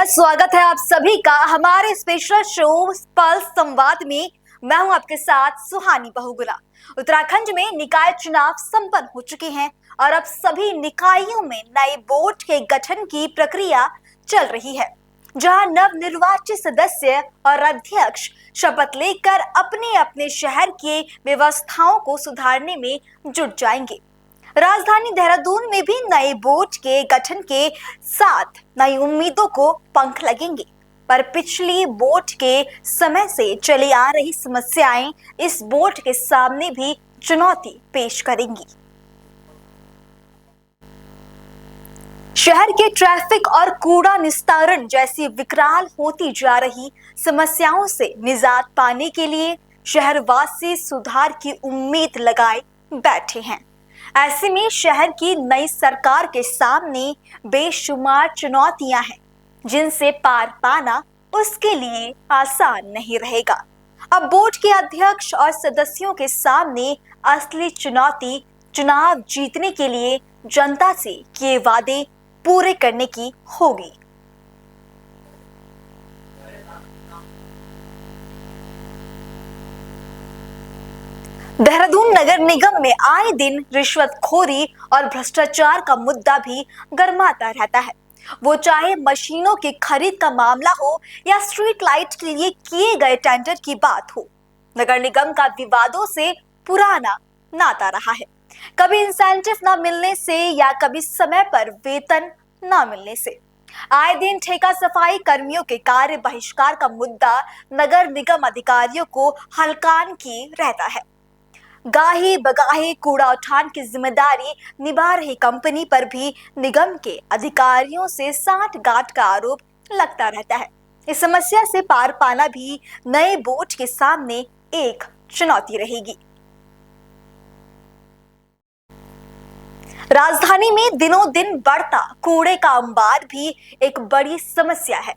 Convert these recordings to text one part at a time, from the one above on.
स्वागत है आप सभी का हमारे स्पेशल शो पल्स संवाद में। मैं हूं आपके साथ सुहानी बहुगुना। उत्तराखंड में निकाय चुनाव संपन्न हो चुके हैं और अब सभी निकायों में नए बोर्ड के गठन की प्रक्रिया चल रही है, जहां नव निर्वाचित सदस्य और अध्यक्ष शपथ लेकर अपने अपने शहर के व्यवस्थाओं को सुधारने में जुट जाएंगे। राजधानी देहरादून में भी नए बोर्ड के गठन के साथ नई उम्मीदों को पंख लगेंगे, पर पिछली बोर्ड के समय से चली आ रही समस्याएं इस बोर्ड के सामने भी चुनौती पेश करेंगी। शहर के ट्रैफिक और कूड़ा निस्तारण जैसी विकराल होती जा रही समस्याओं से निजात पाने के लिए शहरवासी सुधार की उम्मीद लगाए बैठे हैं। ऐसे में शहर की नई सरकार के सामने बेशुमार चुनौतियां हैं, जिनसे पार पाना उसके लिए आसान नहीं रहेगा। अब बोर्ड के अध्यक्ष और सदस्यों के सामने असली चुनौती चुनाव जीतने के लिए जनता से किए वादे पूरे करने की होगी। देहरादून नगर निगम में आए दिन रिश्वतखोरी और भ्रष्टाचार का मुद्दा भी गर्माता रहता है। वो चाहे मशीनों की खरीद का मामला हो या स्ट्रीट लाइट के लिए किए गए टेंडर की बात हो, नगर निगम का विवादों से पुराना नाता रहा है। कभी इंसेंटिव ना मिलने से या कभी समय पर वेतन ना मिलने से। आए दिन ठेका सफाई कर्मियों के कार्य बहिष्कार का मुद्दा नगर निगम अधिकारियों को हलकान की रहता है। गाहे बगाहे कूड़ा उठान की जिम्मेदारी निभा रही कंपनी पर भी निगम के अधिकारियों से सांठ-गांठ का आरोप लगता रहता है। इस समस्या से पार पाना भी नए बोर्ड के सामने एक चुनौती रहेगी। राजधानी में दिनों दिन बढ़ता कूड़े का अंबार भी एक बड़ी समस्या है।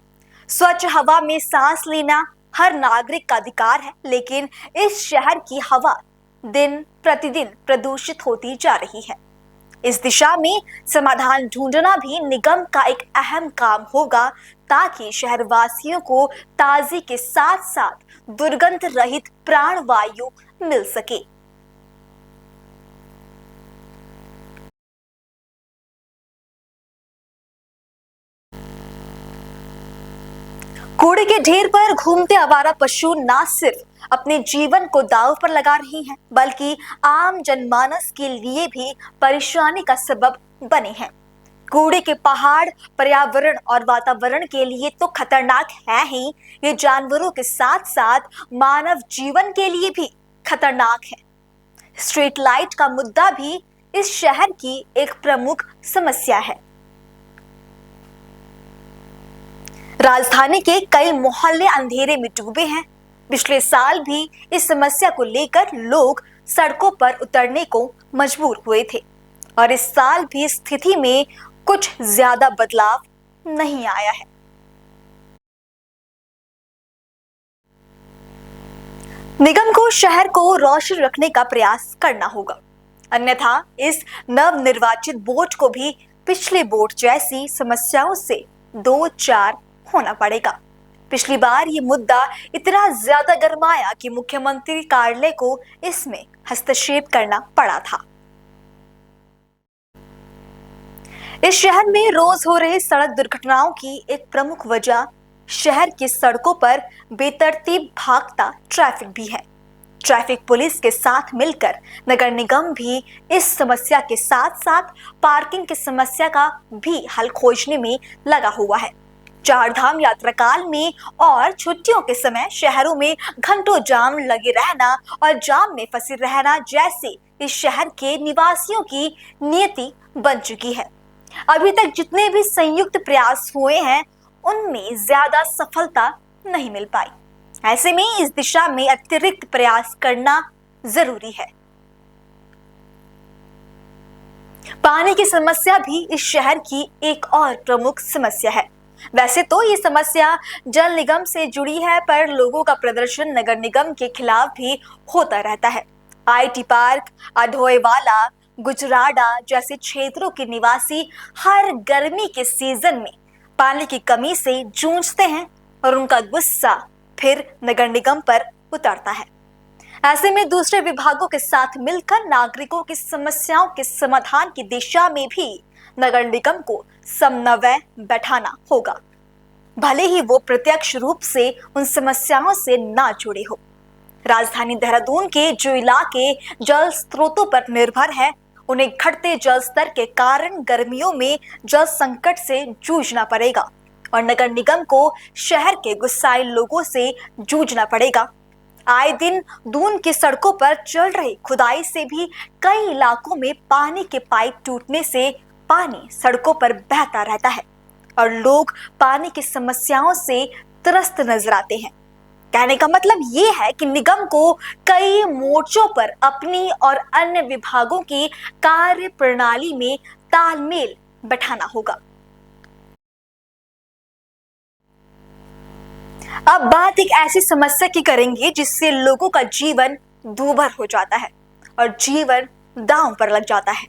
स्वच्छ हवा में सांस लेना हर नागरिक का अधिकार है, लेकिन इस शहर की हवा दिन प्रतिदिन प्रदूषित होती जा रही है। इस दिशा में समाधान ढूंढना भी निगम का एक अहम काम होगा, ताकि शहरवासियों को ताजगी के साथ साथ दुर्गंध रहित प्राणवायु मिल सके। कूड़े के ढेर पर घूमते आवारा पशु न सिर्फ अपने जीवन को दांव पर लगा रही हैं, बल्कि आम जनमानस के लिए भी परेशानी का सबब बने हैं। कूड़े के पहाड़ पर्यावरण और वातावरण के लिए तो खतरनाक है ही, ये जानवरों के साथ साथ मानव जीवन के लिए भी खतरनाक है। स्ट्रीट लाइट का मुद्दा भी इस शहर की एक प्रमुख समस्या है। राजधानी के कई मोहल्ले अंधेरे में डूबे हैं। पिछले साल भी इस समस्या को लेकर लोग सड़कों पर उतरने को मजबूर हुए थे और इस साल भी स्थिति में कुछ ज्यादा बदलाव नहीं आया है। निगम को शहर को रोशन रखने का प्रयास करना होगा, अन्यथा इस नवनिर्वाचित बोर्ड को भी पिछले बोर्ड जैसी समस्याओं से दो चार होना पड़ेगा। पिछली बार ये मुद्दा इतना ज्यादा गरमाया कि मुख्यमंत्री कार्यालय को इसमें हस्तक्षेप करना पड़ा था। इस शहर में रोज हो रही सड़क दुर्घटनाओं की एक प्रमुख वजह शहर की सड़कों पर बेतरतीब भागता ट्रैफिक भी है। ट्रैफिक पुलिस के साथ मिलकर नगर निगम भी इस समस्या के साथ साथ पार्किंग की समस्या का भी हल खोजने में लगा हुआ है। चार धाम यात्रा काल में और छुट्टियों के समय शहरों में घंटों जाम लगे रहना और जाम में फंसे रहना जैसे इस शहर के निवासियों की नियति बन चुकी है। अभी तक जितने भी संयुक्त प्रयास हुए हैं, उनमें ज्यादा सफलता नहीं मिल पाई। ऐसे में इस दिशा में अतिरिक्त प्रयास करना जरूरी है। पानी की समस्या भी इस शहर की एक और प्रमुख समस्या है। वैसे तो ये समस्या जल निगम से जुड़ी है, पर लोगों का प्रदर्शन नगर निगम के खिलाफ भी होता रहता है। आईटी पार्क, अधोएवाला, गुजराडा जैसे क्षेत्रों के निवासी हर गर्मी के सीजन में पानी की कमी से जूझते हैं और उनका गुस्सा फिर नगर निगम पर उतरता है। ऐसे में दूसरे विभागों के साथ मिलकर नागरिकों की समस्याओं के समाधान की दिशा में भी नगर निगम को समन्वय बैठाना होगा, भले ही वो प्रत्यक्ष रूप से उन समस्याओं से ना जुड़े हो। राजधानी देहरादून के जो इलाके जल स्रोतों पर निर्भर है, उन्हें घटते जल स्तर के कारण गर्मियों में जल संकट से जूझना पड़ेगा और नगर निगम को शहर के गुस्साए लोगों से जूझना पड़ेगा। आए दिन दून की सड़कों पर चल रही खुदाई से भी कई इलाकों में पानी के पाइप टूटने से पानी सड़कों पर बहता रहता है और लोग पानी की समस्याओं से त्रस्त नजर आते हैं। कहने का मतलब ये है कि निगम को कई मोर्चों पर अपनी और अन्य विभागों की कार्य प्रणाली में तालमेल बैठाना होगा। अब बात एक ऐसी समस्या की करेंगे जिससे लोगों का जीवन दूभर हो जाता है और जीवन दांव पर लग जाता है।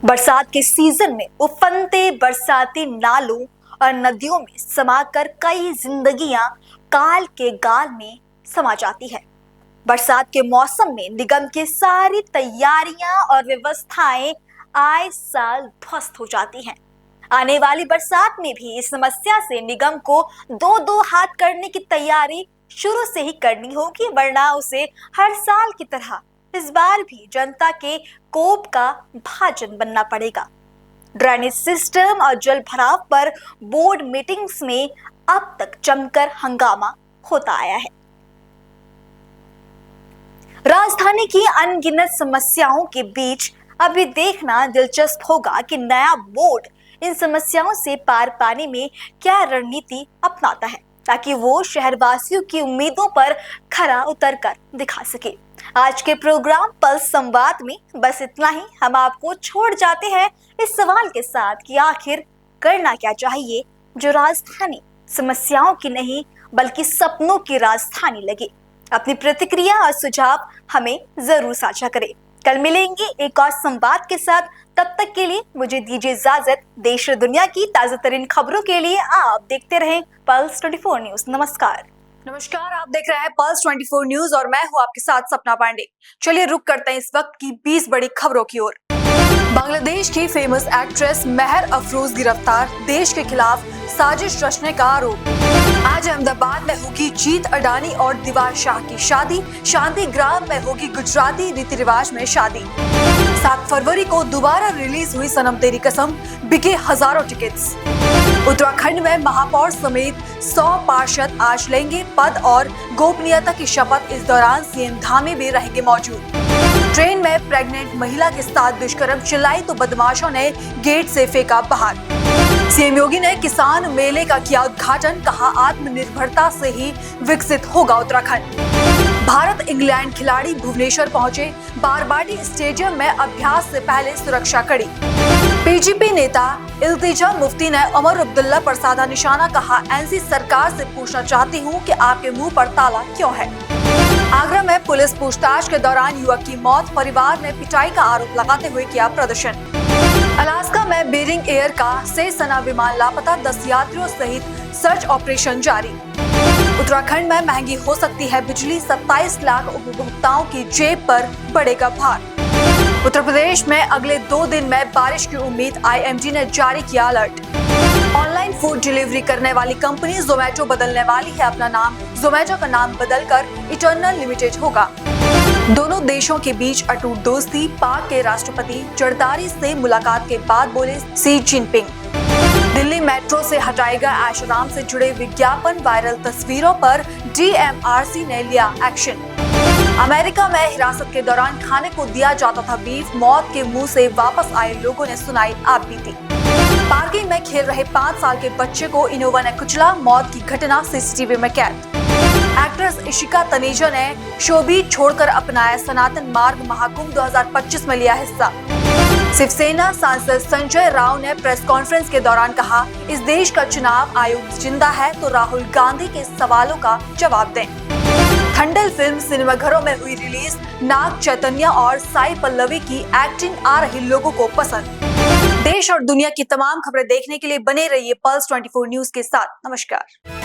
बरसात के सीजन में उफनते बरसाती नालों और नदियों में समाकर कई जिंदगियां काल के गाल में समा जाती है। बरसात के मौसम में निगम की सारी तैयारियां और व्यवस्थाएं आए साल ध्वस्त हो जाती हैं। आने वाली बरसात में भी इस समस्या से निगम को दो हाथ करने की तैयारी शुरू से ही करनी होगी, वरना उसे हर साल की तरह इस बार भी जनता के कोप का भाजन बनना पड़ेगा। ड्रेनेज सिस्टम और जल भराव पर बोर्ड मीटिंग्स में अब तक जमकर हंगामा होता आया है। राजधानी की अनगिनत समस्याओं के बीच अभी देखना दिलचस्प होगा कि नया बोर्ड इन समस्याओं से पार पाने में क्या रणनीति अपनाता है, ताकि वो शहरवासियों की उम्मीदों पर खरा उतरकर दिखा सके। आज के प्रोग्राम पल्स संवाद में बस इतना ही। हम आपको छोड़ जाते हैं इस सवाल के साथ कि आखिर करना क्या चाहिए जो राजधानी समस्याओं की नहीं बल्कि सपनों की राजधानी लगे। अपनी प्रतिक्रिया और सुझाव हमें जरूर साझा करें। कल मिलेंगे एक और संवाद के साथ। तब तक के लिए मुझे दीजिए इजाजत। देश और दुनिया की ताजा तरीन खबरों के लिए आप देखते रहें पल्स 24 न्यूज। नमस्कार। नमस्कार, आप देख रहे हैं पल्स 24 न्यूज और मैं हूं आपके साथ सपना पांडे। चलिए रुक करते हैं इस वक्त की 20 बड़ी खबरों की ओर। बांग्लादेश की फेमस एक्ट्रेस महर अफरोज गिरफ्तार, देश के खिलाफ साजिश रचने का आरोप। आज अहमदाबाद में होगी जीत अडानी और दीवार शाह की शादी। शांति ग्राम में होगी गुजराती रीति रिवाज में शादी। 7 फरवरी को दोबारा रिलीज हुई सनम तेरी कसम, बिके हजारों टिकट्स। उत्तराखंड में महापौर समेत 100 पार्षद आज लेंगे पद और गोपनीयता की शपथ। इस दौरान सीएम धामी भी रहेंगे मौजूद। ट्रेन में प्रेग्नेंट महिला के साथ दुष्कर्म, चिल्लाई तो बदमाशों ने गेट से फेंका बाहर। सीएम योगी ने किसान मेले का किया उद्घाटन, कहा आत्मनिर्भरता से ही विकसित होगा उत्तराखंड। भारत इंग्लैंड खिलाड़ी भुवनेश्वर पहुंचे, बारबाडी स्टेडियम में अभ्यास से पहले सुरक्षा कड़ी। बीजेपी नेता इल्तिजा मुफ्ती ने उमर अब्दुल्ला पर साधा निशाना, कहा एनसी सरकार से पूछना चाहती हूं कि आपके मुंह पर ताला क्यों है। आगरा में पुलिस पूछताछ के दौरान युवक की मौत, परिवार ने पिटाई का आरोप लगाते हुए किया प्रदर्शन। अलास्का में बेरिंग एयर का सेसना विमान लापता, 10 यात्रियों सहित सर्च ऑपरेशन जारी। उत्तराखंड में महंगी हो सकती है बिजली, 27 लाख उपभोक्ताओं की जेब पर बढ़ेगा भार। उत्तर प्रदेश में अगले 2 दिन में बारिश की उम्मीद, आईएमडी ने जारी किया अलर्ट। ऑनलाइन फूड डिलीवरी करने वाली कंपनी जोमेटो बदलने वाली है अपना नाम। जोमेटो का नाम बदलकर इटर्नल लिमिटेड होगा। दोनों देशों के बीच अटूट दोस्ती, पाक के राष्ट्रपति जरदारी से मुलाकात के बाद बोले शी जिनपिंग। दिल्ली मेट्रो से हटाएगा ऐशोराम से जुड़े विज्ञापन, वायरल तस्वीरों पर डीएमआरसी ने लिया एक्शन। अमेरिका में हिरासत के दौरान खाने को दिया जाता था बीफ, मौत के मुंह से वापस आए लोगों ने सुनाई आपबीती। पार्किंग में खेल रहे 5 साल के बच्चे को इनोवा ने कुचला, मौत की घटना सीसीटीवी में कैद। एक्ट्रेस इशिका तनेजा ने शोबीज छोड़कर अपनाया सनातन मार्ग, महाकुंभ 2025 में लिया हिस्सा। शिवसेना सांसद संजय राव ने प्रेस कॉन्फ्रेंस के दौरान कहा, इस देश का चुनाव आयोग जिंदा है तो राहुल गांधी के सवालों का जवाब दें। थंडल फिल्म सिनेमाघरों में हुई रिलीज, नाग चैतन्य और साई पल्लवी की एक्टिंग आ रही लोगों को पसंद। देश और दुनिया की तमाम खबरें देखने के लिए बने रहिए पल्स 24 न्यूज के साथ। नमस्कार।